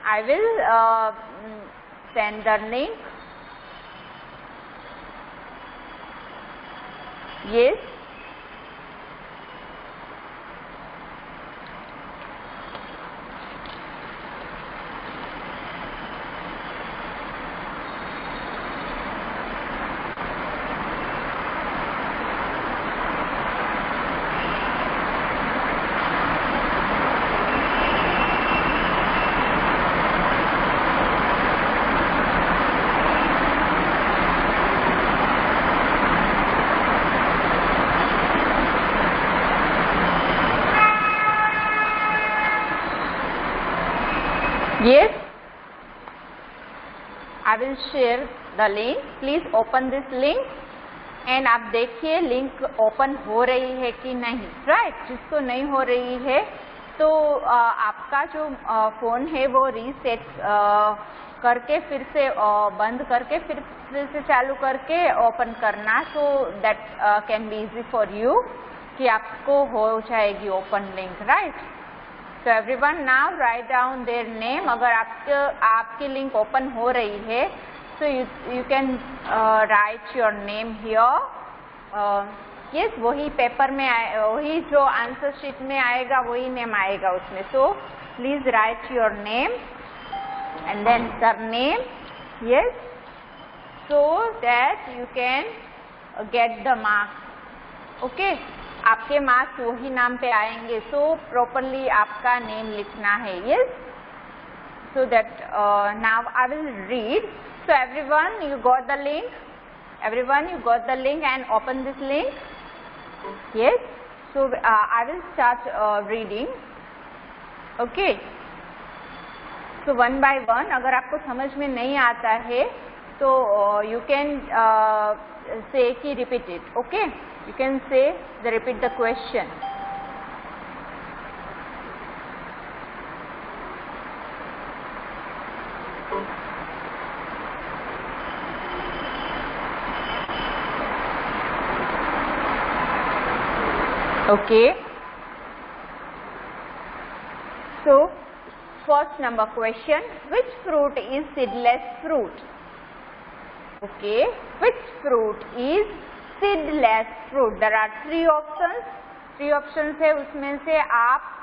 I will send the link. Yes. Yes, I will share the link. Please open this link and आप देखिए link open हो रही है कि नहीं, राइट। जिसको नहीं हो रही है तो आपका जो फ़ोन है वो रीसेट करके फिर से बंद करके फिर से चालू करके ओपन करना, so that can be easy for you कि आपको हो जाएगी open link, right. So everyone now write down their name. अगर आपकी लिंक ओपन हो रही है so you can write your name here. Yes, वही पेपर में वही जो आंसर शीट में आएगा वही नेम आएगा उसमें. So please write your name and then surname. Yes, so that you can get the marks. Okay. आपके मार्क्स वही नाम पे आएंगे, सो प्रॉपरली आपका नेम लिखना है. Yes, so that now I will read. So everyone you got the link, everyone you got the link and open this link. Yes, so I will start reading. Okay, so one by one. अगर आपको समझ में नहीं आता है तो you can say कि repeat it. Okay, you can say the repeat the question. Okay, so first number question, which fruit is seedless fruit? Okay, which fruit is seedless fruit? There are three options. Three options है, उसमें से आप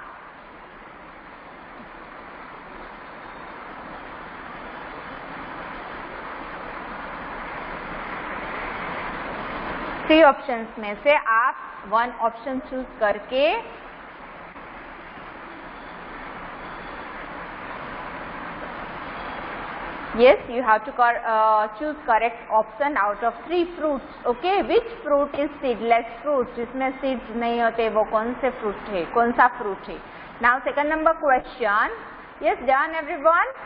three options में से आप one option choose करके yes, you have to choose correct option out of three fruits. Okay, which fruit is seedless fruit? जिसमें seeds नहीं होते वो कौन से fruit है, कौन सा fruit है? Now second number question. Yes, done everyone?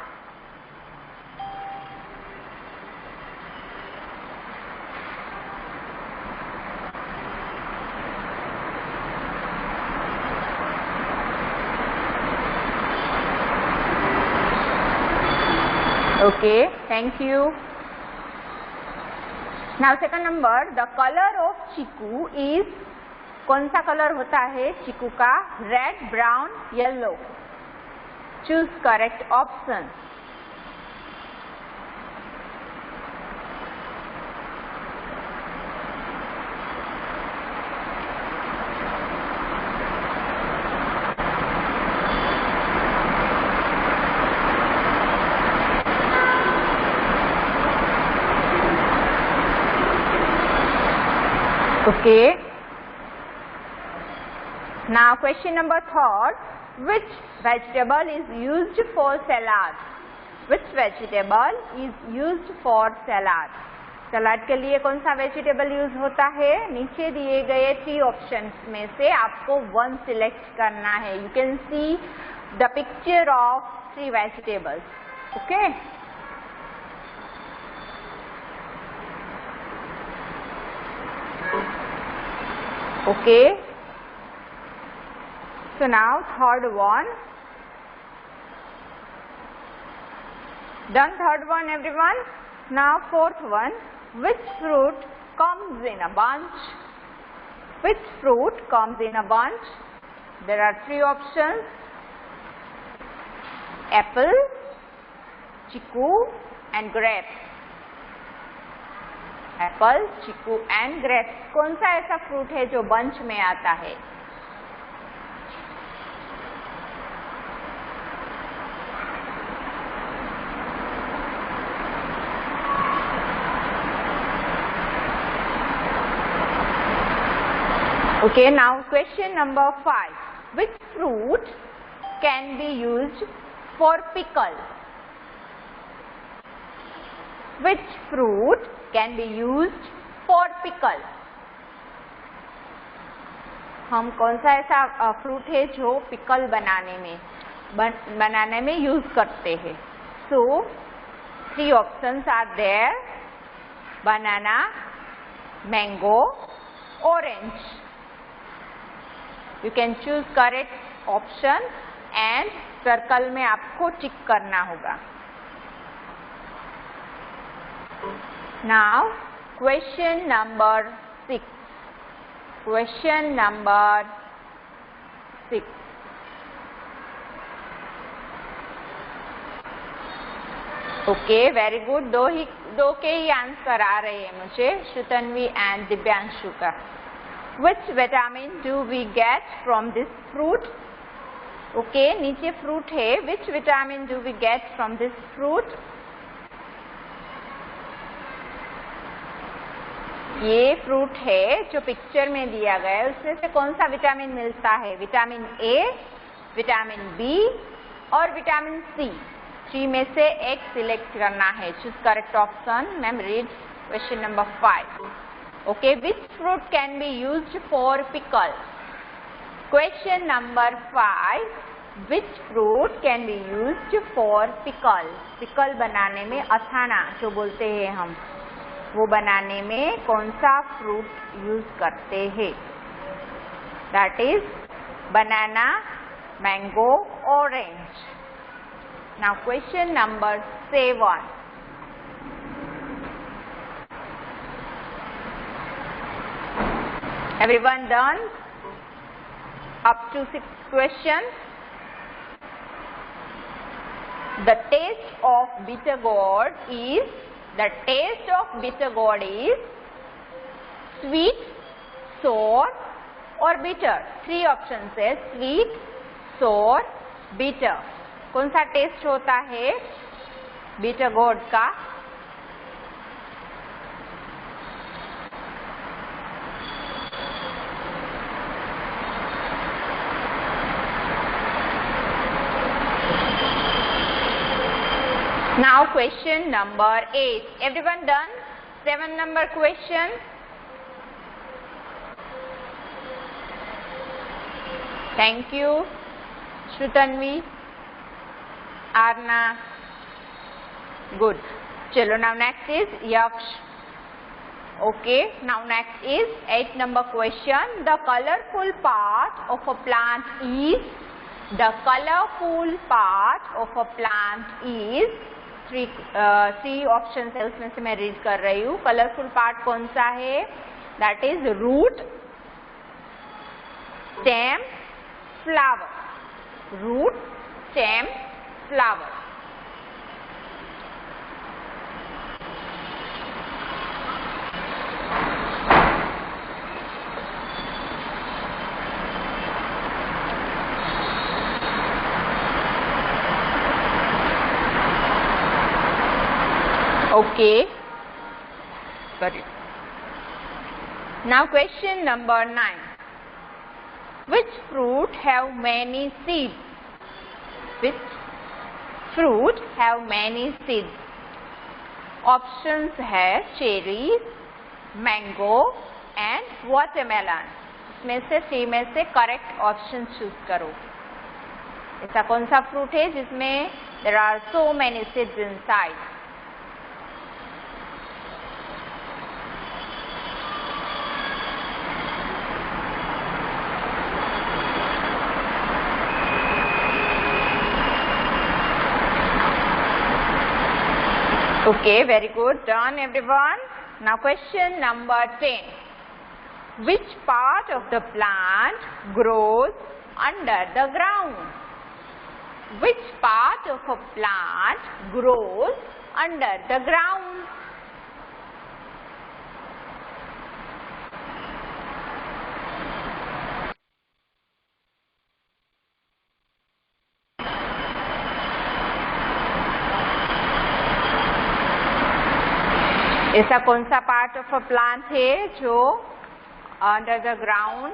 Okay, thank you. Now second number, the color of Chiku is, कौन सा कलर होता है चीकू का? Red, brown, yellow. Choose correct option. Okay. Now question number third, which vegetable is used for salad? Which vegetable is used for salad? सलाद के लिए कौन सा vegetable use होता है? नीचे दिए गए थ्री ऑप्शंस में से आपको वन सिलेक्ट करना है. You can see the picture of three vegetables. Okay, okay, so now third one, done third one everyone. Now fourth one, which fruit comes in a bunch? Which fruit comes in a bunch? There are three options: apple, chiku and grapes. Apple, chiku and grapes. कौन सा ऐसा fruit है जो bunch में आता है? Okay, now question number 5. Which fruit can be used for pickle? Which fruit can be used for pickle? हम कौन सा ऐसा फ्रूट है जो पिकल बनाने में यूज करते हैं? So 3 options are there: banana, mango, orange. You can choose correct option and circle में आपको टिक करना होगा. Now question number 6. Question number 6. Okay, very good. दो के ही आंसर आ रहे हैं मुझे, श्रुतन्वी एंड दिव्यांशु का. Which vitamin do we get from this fruit? Okay, नीचे fruit है. Which vitamin do we get from this fruit? ये फ्रूट है जो पिक्चर में दिया गया है, उसमें से कौन सा विटामिन मिलता है? विटामिन ए, विटामिन बी और विटामिन सी. 3 में से एक सिलेक्ट करना है. Choose correct option. Ma'am read question number 5. Okay, which fruit can be used for pickle? Question number 5. Which fruit can be used for pickle? Pickle बनाने में, अथाना जो बोलते हैं हम, वो बनाने में कौन सा फ्रूट यूज करते हैं? That is banana, mango, orange. Now question number 7. Everyone done up to 6 questions? The taste of bitter gourd is sweet, sour or bitter. 3 options है, sweet, sour, bitter. कौन सा टेस्ट होता है bitter gourd का? Now question number 8. Everyone done? 7 number question. Thank you. Shrutanvi, Arna. Good. Chalo, now next is Yaksh. Okay, now next is 8 number question. The colorful part of a plant is, three options है, उसमें से मैं read कर रही हूँ. Colourful part कौन सा है? That is root, stem, flower. Root, stem, flower. Okay, got it. Now question number 9. Which fruit have many seeds? Which fruit have many seeds? Options है cherries, mango and watermelon. इसमें से 3 में से correct option choose करो. ऐसा कौन सा fruit है जिसमें there are so many seeds inside? Okay, very good. Done everyone. Now question number 10. Which part of the plant grows under the ground? Which part of a plant grows under the ground? ऐसा कौन सा part of a plant है जो under the ground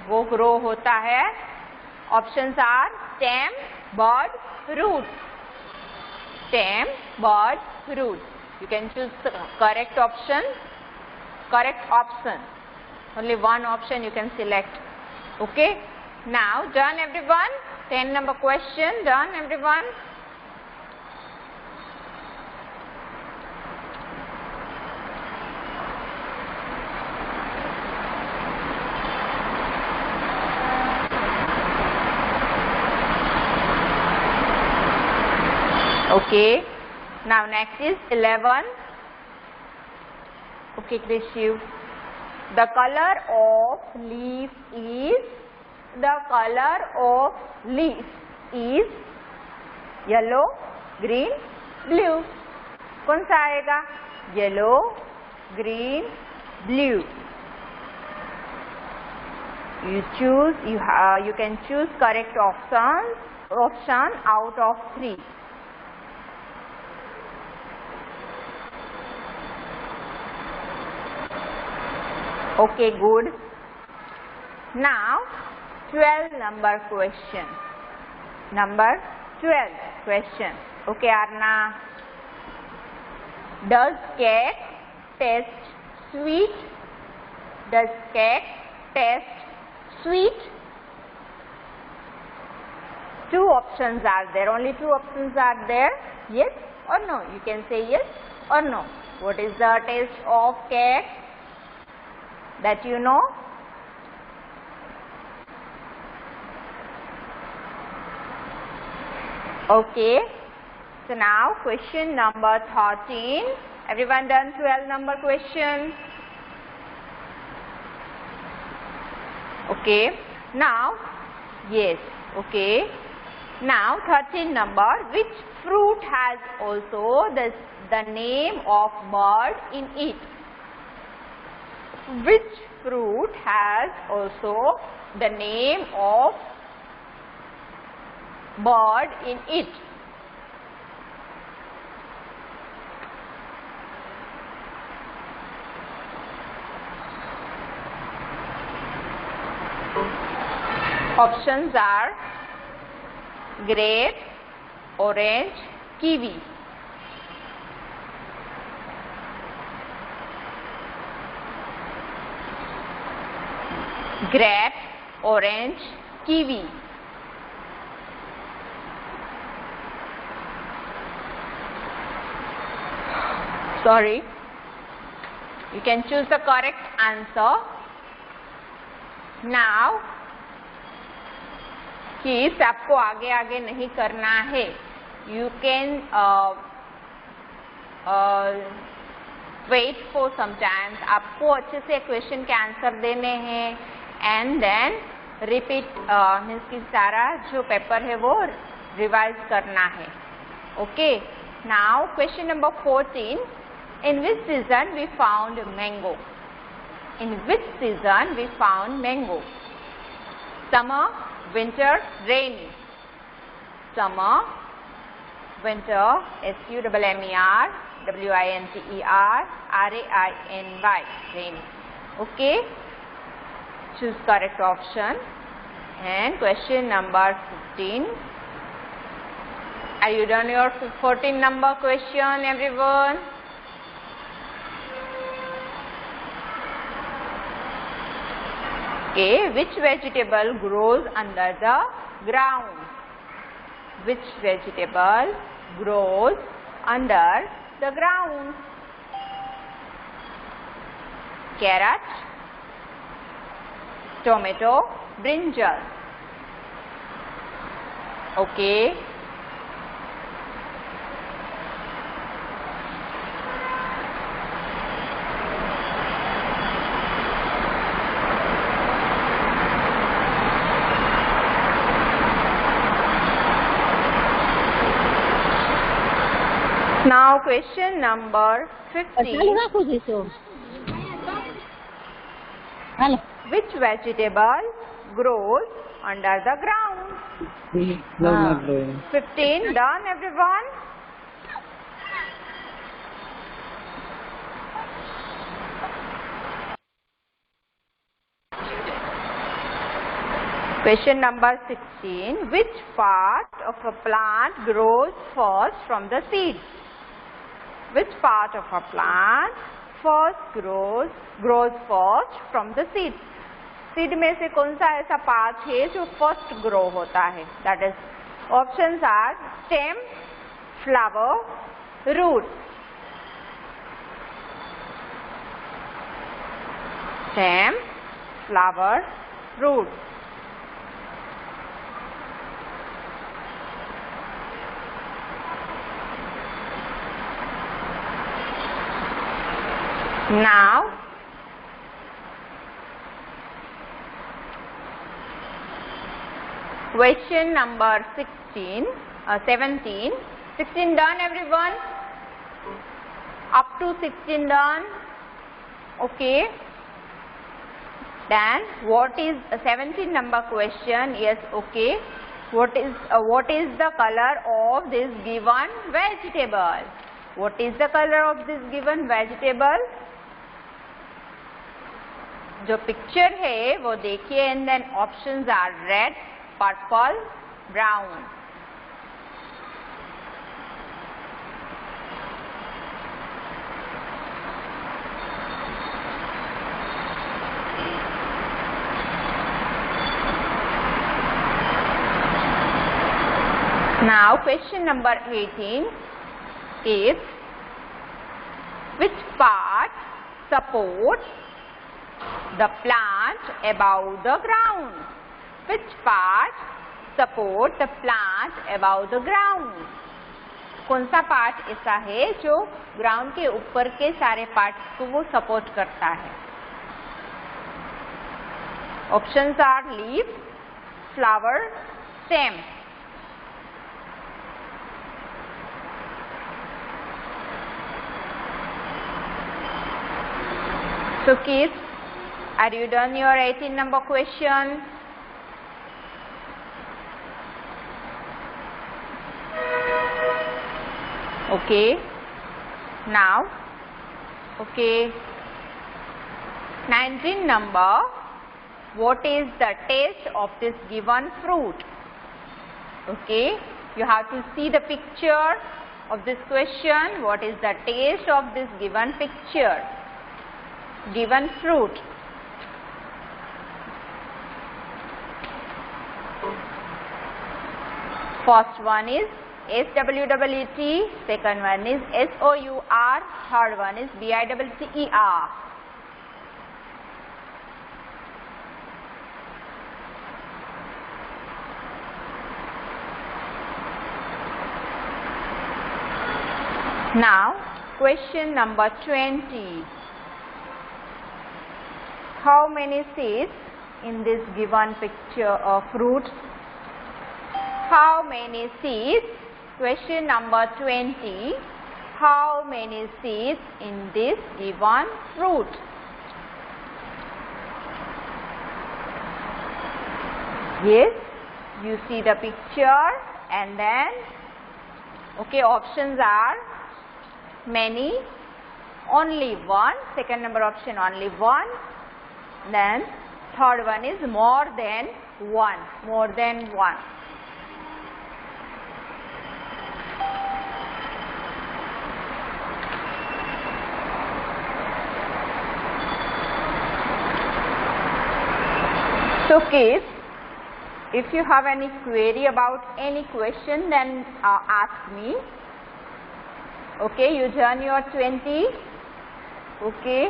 वो grow होता है? Options are stem, bud, root. Stem, bud, root. You can choose the correct option. Only one option you can select. Okay. Now done everyone. 10 number question done everyone. Okay, now next is 11. Okay, Krishiv. The color of leaf is yellow, green, blue. कौन सा आएगा? Yellow, green, blue. You can choose correct option out of 3. Okay, good. Now 12 number question. Number 12 question. Okay, Arna. Does cake taste sweet? Does cake taste sweet? 2 options are there. Only 2 options are there. Yes or no? You can say yes or no. What is the taste of cake? That you know? Okay. So now question number 13. Everyone done 12 number question? Okay. Now, yes. Okay. Now 13 number. Which fruit has also the name of bird in it? Which fruit has also the name of bird in it? Options are grape, orange, kiwi. Grape, orange, kiwi. Sorry. You can choose the correct answer. Now, kids, आपको आगे आगे नहीं करना है. You can wait for some time. आपको अच्छे से question के आंसर देने हैं and then repeat मीन्स कि सारा जो पेपर है वो रिवाइज करना है. Okay. Now question number 14. In which season we found mango? In which season we found mango? Summer, winter, rainy. Summer, winter, SUMMER, WINTER, RAINY, rainy. Okay. Choose correct option. And question number 15. Are you done your 14 number question, everyone? Okay. Which vegetable grows under the ground? Which vegetable grows under the ground? Carrot, tomato, brinjal. Okay. Now question number 15. Which vegetable grows under the ground? 15 done, everyone? Question number 16. Which part of a plant grows first from the seed? Which part of a plant grows first from the seed? Seed में से कौन सा ऐसा part है जो first grow होता है? That is options are stem, flower, root. Stem, flower, root. Now, question number 17. 16 done, everyone? Up to 16 done? Okay. Then, what is 17 number question? Yes, okay. What is the color of this given vegetable? What is the color of this given vegetable? जो picture है वो देखिए and then options are red, purple, brown. Now question number 18 is which part supports the plant above the ground? Which part support the plant above the ground? कौन सा part ऐसा है जो ground के ऊपर के सारे पार्ट्स को वो सपोर्ट करता है? Options are leaf, flower, stem. So kids, are you done your 18 number question? Okay. Now, okay. 19 number. What is the taste of this given fruit? Okay. You have to see the picture of this question. What is the taste of this given picture? Given fruit. First one is SWEET, second one is SOUR, third one is BITTER. Now, question number 20. How many seeds in this given picture of fruit? How many seeds? Question number 20. How many seeds in this given fruit? Yes, you see the picture and then, okay, options are many, only one, second number option only one, then third one is more than one, more than one. So kids, if you have any query about any question, then ask me. Okay, you join your 20. Okay.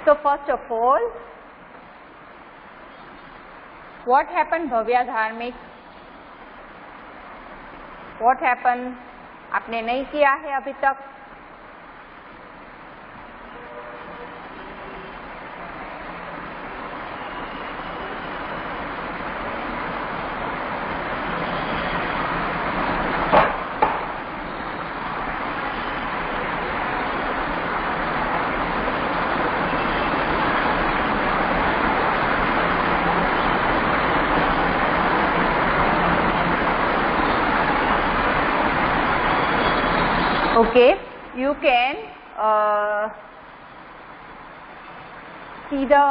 So first of all, what happened Bhavya Dharmik? What happened? आपने नहीं किया है अभी तक? Okay, you can see the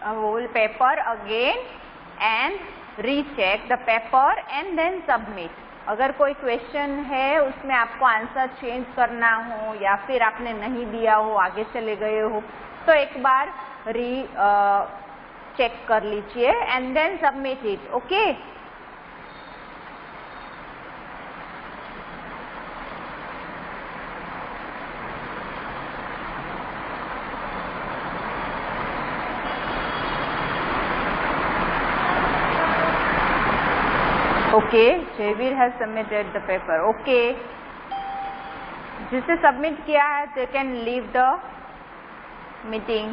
whole paper again and recheck the paper and then submit. अगर कोई question है उसमें आपको आंसर चेंज करना हो या फिर आपने नहीं दिया हो, आगे चले गए हो, तो एक बार चेक कर लीजिए and then submit it. Okay, Okay, Javeer has submitted the paper. Okay, जिसने सबमिट किया है they can leave the meeting.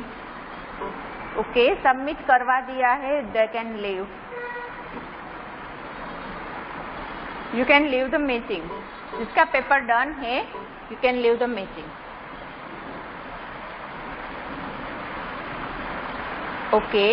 Okay, submit करवा दिया है, they can leave. You can leave the meeting. जिसका पेपर डन है, you can leave the meeting. Okay.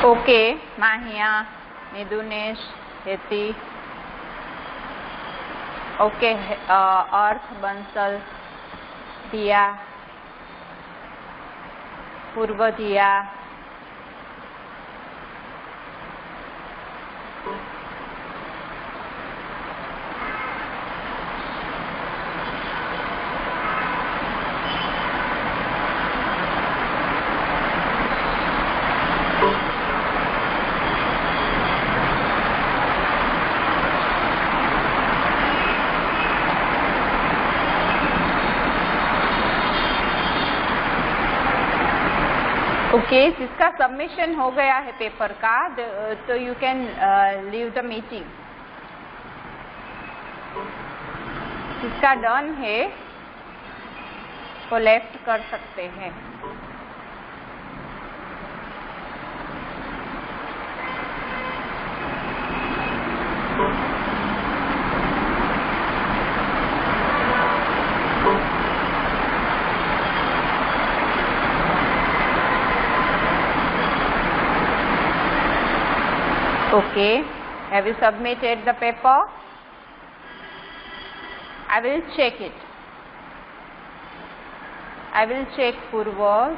Okay, Mahia, Nidunesh, Heti. Okay, Arth, Bansal, Dia, Purva Dia. Okay, जिसका submission हो गया है paper का, तो you can leave the meeting. जिसका done है वो लेफ्ट कर सकते हैं. Okay, have you submitted the paper? I will check it. I will check Purva.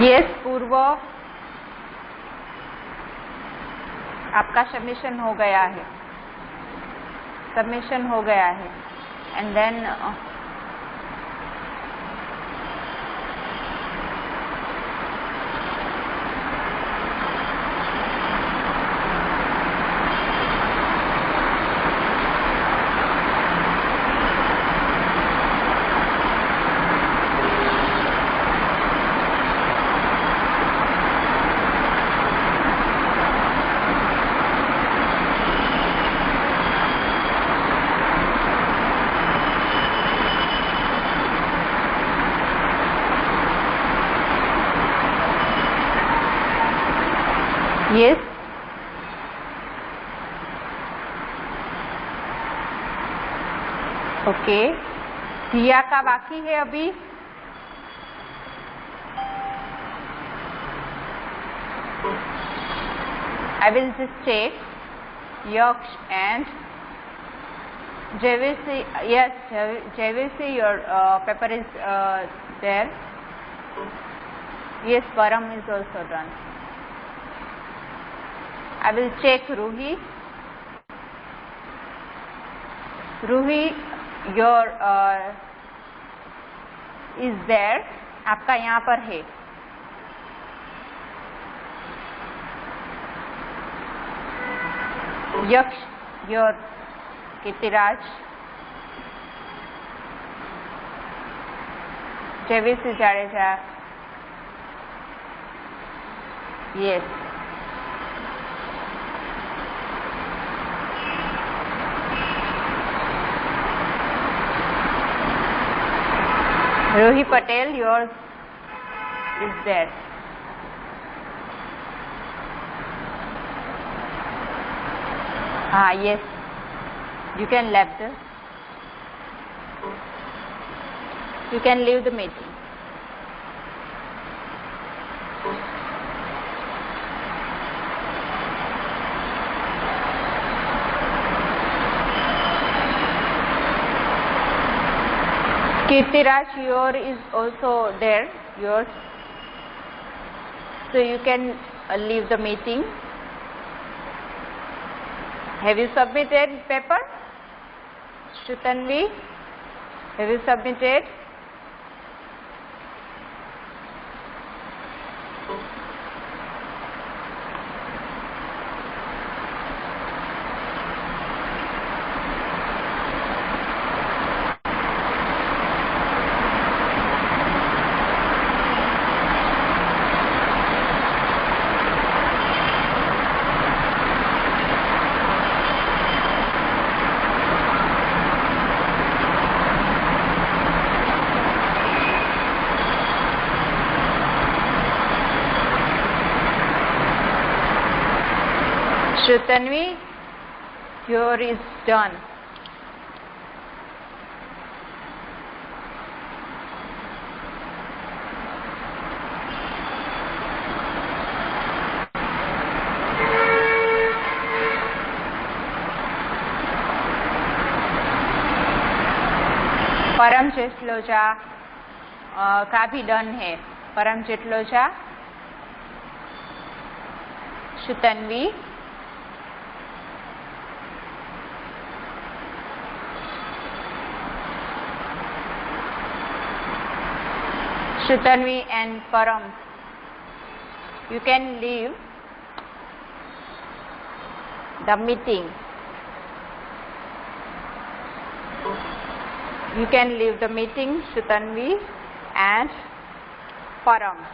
Yes पूर्व, आपका सबमिशन हो गया है. सबमिशन हो गया है एंड देन Yes. ओके, दिया का बाकी है अभी. I will just check. Yaksh and JVC. Yes, JVC, your paper is there. Yes, Param is also done. I will check Ruhi. Ruhi, your is there. आपका यहाँ पर है. यक्ष, your Kirtiraj. JVC Jadeja. Yes. Rohi Patel, yours is there. Yes, you can leave the meeting. Kirtiraj, your is also there, yours. So you can leave the meeting. Have you submitted paper? Shrutanvi, have you submitted? Shrutanvi, your is done. परम चेटलोजा का भी done है. परम चेटलोजा, श्रुतन्वी, Shrutanvi and Param, you can leave the meeting. You can leave the meeting, Shrutanvi and Param.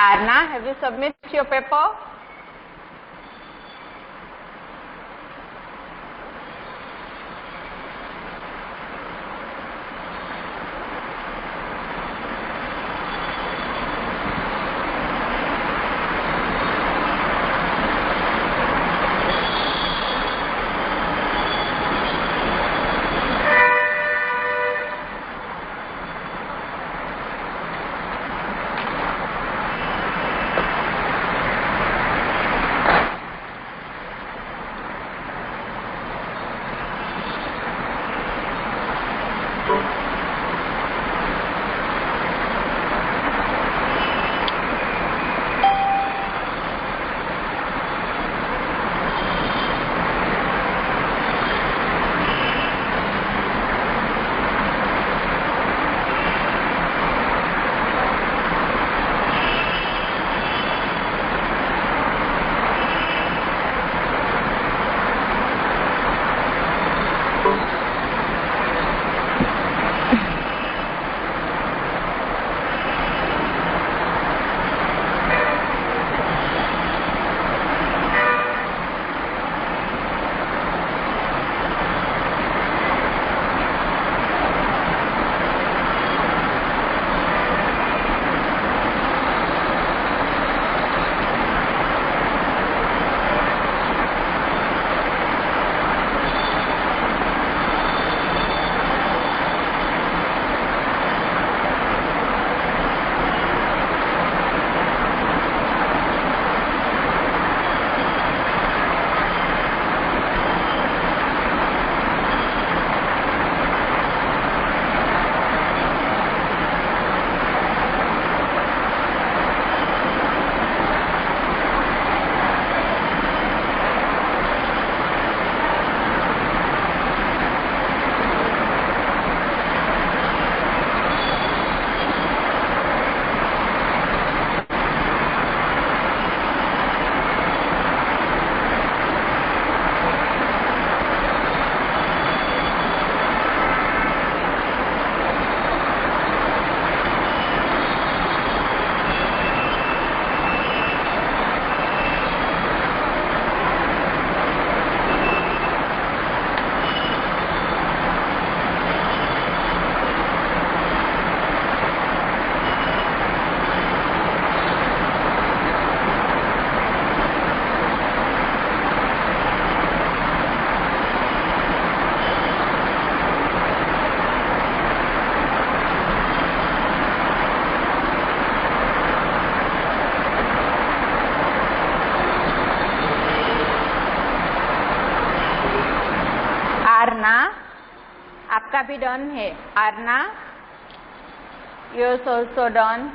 Arna, have you submitted your paper? का भी done है। Aarna, yours also done।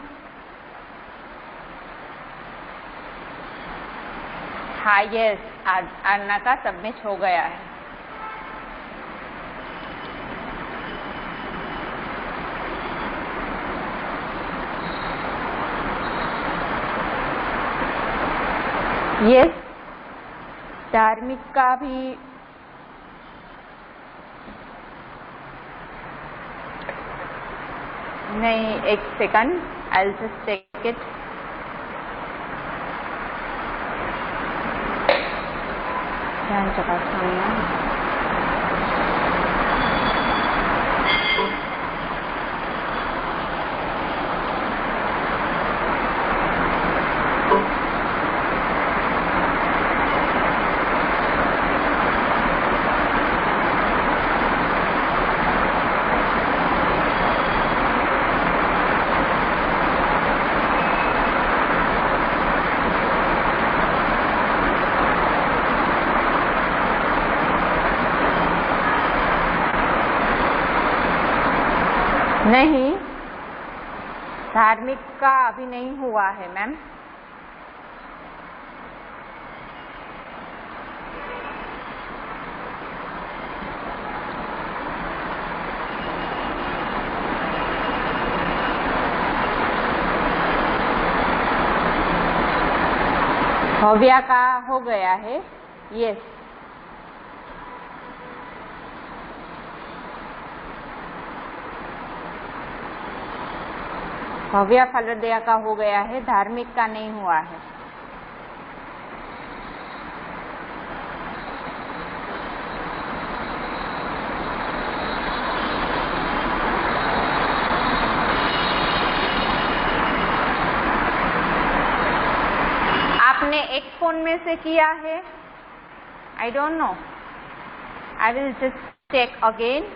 हाँ yes, Aarna का सबमिट हो गया है। यस, धार्मिक का भी नहीं, एक second, I will just take it. ध्यान चकासना। नहीं, धार्मिक का अभी नहीं हुआ है मैम। भव्या का हो गया है। यस, भव्या फलदिया का हो गया है, धार्मिक का नहीं हुआ है। आपने एक फोन में से किया है? I don't know, I will just check again.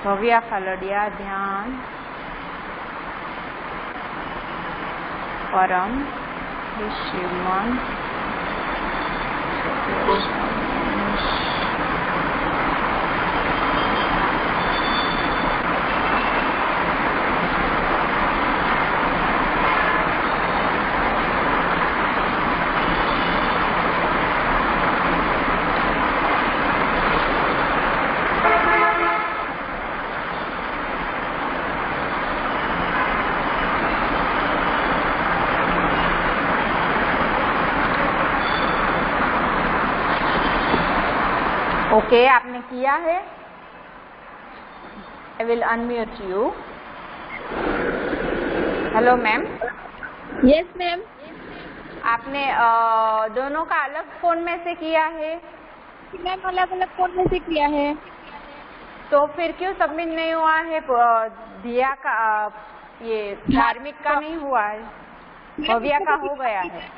Bhavya Phaldiya, Dhyan, Param, Shivman, okay, आपने किया है। I will unmute you. Hello ma'am. Yes ma'am. आपने दोनों का अलग फोन में से किया है? मैम अलग अलग फोन में से किया है। तो फिर क्यों सबमिट नहीं हुआ है? दिया का ये धार्मिक का नहीं हुआ है, भव्या का हो गया है।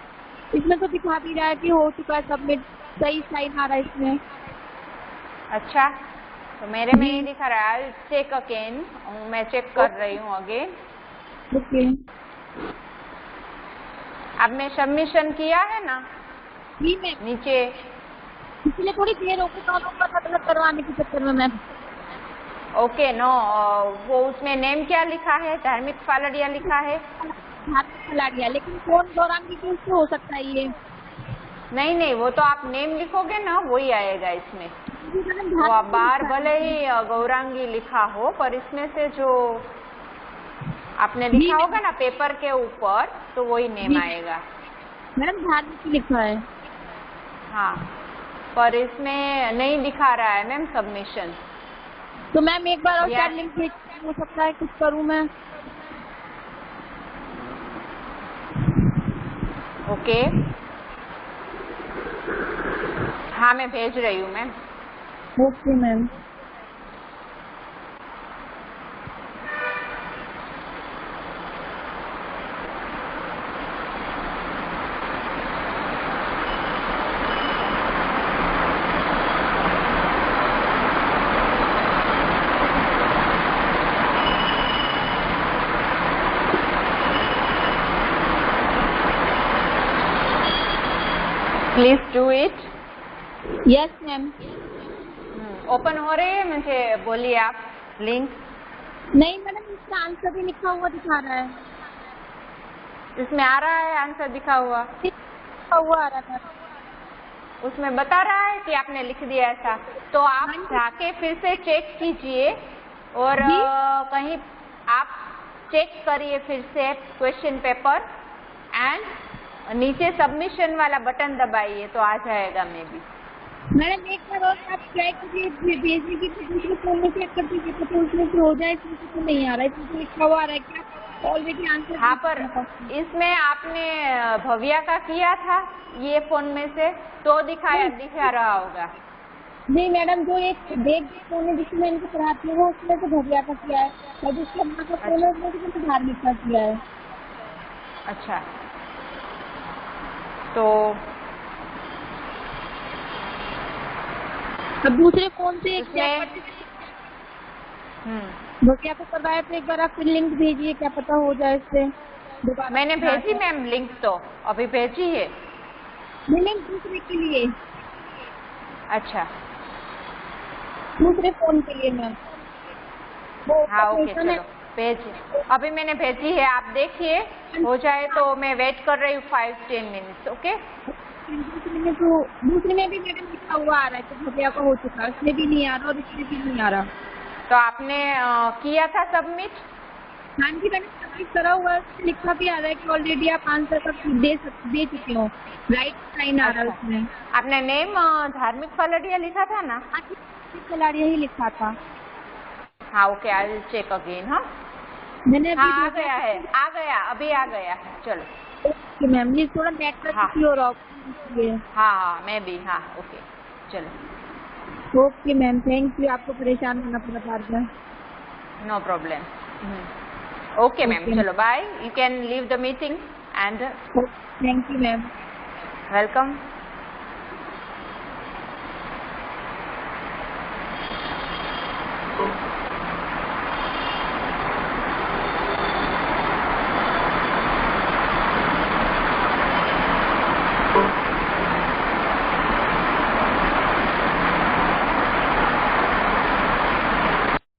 इसमें तो दिखा भी रहा है कि हो चुका है सबमिट, सही साइन आ रहा है इसमें। अच्छा, तो मेरे में नहीं दिखा रहा है। चेक अगेन, मैं चेक कर रही हूँ अगेन। ओके, अब मैं सबमिशन किया है ना जी मैम। नीचे, इसलिए थोड़ी देर हो गई दोनों का अलग करवाने के चक्कर में मैम। ओके, नो, वो उसमें नेम क्या लिखा है? धार्मिक फलदिया लिखा है। धार्मिक फलदिया, लेकिन कौन गौरांगी की उससे हो सकता है ये? नहीं नहीं, वो तो आप नेम लिखोगे ना, वही आएगा इसमें। तो आप बाहर भले ही गौरांगी लिखा हो, पर इसमें से जो आपने लिखा होगा ना पेपर के ऊपर, तो वही नेम आएगा। मैडम धार्मिक लिखा है। हाँ, पर इसमें नहीं दिखा रहा है मैम सबमिशन। तो मैम एक बार और क्या लिंक हो सकता है, कुछ करूँ मैं? ओके, हाँ मैं भेज रही हूँ ma'am. Okay ma'am. Please do it. Yes, ma'am. Open हो रही है, मुझे बोलिए आप लिंक। नहीं मैडम, इसका आंसर भी लिखा हुआ दिखा रहा है। इसमें आ रहा है आंसर दिखा हुआ? लिखा हुआ आ रहा था। उसमें बता रहा है कि आपने लिख दिया ऐसा, तो आप जाके फिर से चेक कीजिए और कहीं आप चेक करिए फिर से क्वेश्चन पेपर एंड नीचे सबमिशन वाला बटन दबाइए तो आ जाएगा मे बी। मैडम एक बार और आप ट्राई कीजिए भेजने की, दूसरे फोन में चेक कर दीजिए तो उसमें से हो जाए। इसमें से तो नहीं आ रहा है, इसमें तो लिखा हुआ आ रहा है कि आप ऑलरेडी आंसर। हाँ, पर इसमें आपने भव्या का किया था ये फोन में से तो दिखा रहा होगा। नहीं मैडम, जो एक देख फोन है जिसमें इनको पढ़ाती है वो उसमें तो भव्या का किया है, और जिसके अम्मा का फोन है उसमें तो धार्मिक का किया है। अच्छा, तो अब दूसरे फोन से भव्या को करवाया तो एक बार आप फिर लिंक भेजिए, क्या पता हो जाए इससे। मैंने भेजी मैम लिंक, तो अभी भेजी है। नहीं दूसरे के लिए। अच्छा, दूसरे फोन के लिए मैम। हाँ ओके, चलो भेजिए। अभी मैंने भेजी है, आप देखिए हो जाए तो मैं वेट कर रही हूँ 5-10 मिनट्स। ओके। दूसरे में भी मैडम लिखा हुआ आ रहा है तो भव्या का हो चुका है, उसमें भी नहीं आ रहा और इसमें भी नहीं आ रहा। तो आपने किया था सबमिट? हाँ जी मैंने सबमिट करा हुआ है, लिखा भी आ रहा है कि ऑलरेडी आप आंसर तक दे चुके हो, राइट साइन आ रहा है उसमें। आपने नेम धार्मिक फलड़िया लिखा था ना? फलाड़िया ही लिखा था। हाँ okay, I will check again. हाँ मैंने आ गया है, आ गया, अभी आ गया है। चलो ओके मैम, ये थोड़ा नेटवर्क इश्यू हो रहा है। हाँ मैं भी। हाँ ओके, चलो ओके मैम, थैंक यू। आपको परेशान होना पड़ा बार बार। No problem. ओके मैम, चलो bye, you can leave the meeting and thank you ma'am. Welcome.